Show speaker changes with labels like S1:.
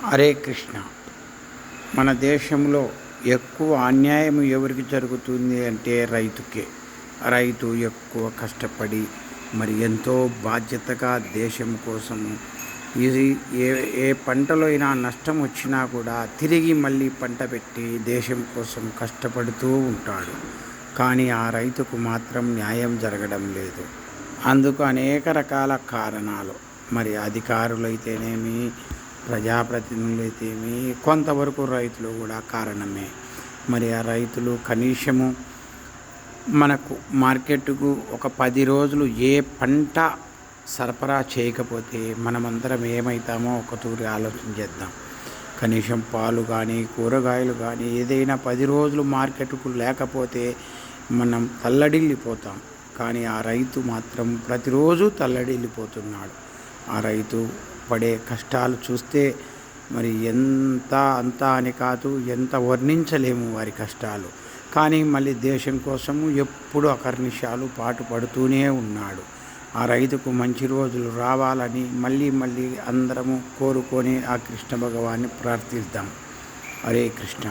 S1: హరే కృష్ణ. మన దేశంలో ఎక్కువ అన్యాయం ఎవరికి జరుగుతుంది అంటే రైతుకే. రైతు ఎక్కువ కష్టపడి మరి ఎంతో బాధ్యతగా దేశం కోసము ఇది ఏ ఏ పంటలో అయినా నష్టం వచ్చినా కూడా తిరిగి మళ్ళీ పంట పెట్టి దేశం కోసం కష్టపడుతూ ఉంటాడు. కానీ ఆ రైతుకు మాత్రం న్యాయం జరగడం లేదు. అందుకు అనేక రకాల కారణాలు, మరి అధికారులైతేనేమి, ప్రజాప్రతినిధులైతేమి, కొంతవరకు రైతులు కూడా కారణమే. మరి ఆ రైతులు కనీసము మనకు మార్కెట్కు ఒక 10 రోజులు ఏ పంట సరఫరా చేయకపోతే మనమందరం ఏమవుతామో ఒక తూరి ఆలోచన చేద్దాం. కనీసం పాలు కానీ కూరగాయలు కానీ ఏదైనా 10 రోజులు మార్కెట్కు లేకపోతే మనం తల్లడిల్లిపోతాం. కానీ ఆ రైతు మాత్రం ప్రతిరోజు తల్లడిల్లిపోతున్నాడు. ఆ రైతు పడే కష్టాలు చూస్తే మరి అంతా అని కాదు, ఎంత వర్ణించలేము వారి కష్టాలు. కానీ మళ్ళీ దేశం కోసము ఎప్పుడు అకర్నిశాలు పాటుపడుతూనే ఉన్నాడు. ఆ రైతుకు మంచి రోజులు రావాలని మళ్ళీ అందరము కోరుకొని ఆ కృష్ణ భగవాన్ని ప్రార్థిద్దాం. హరే కృష్ణ.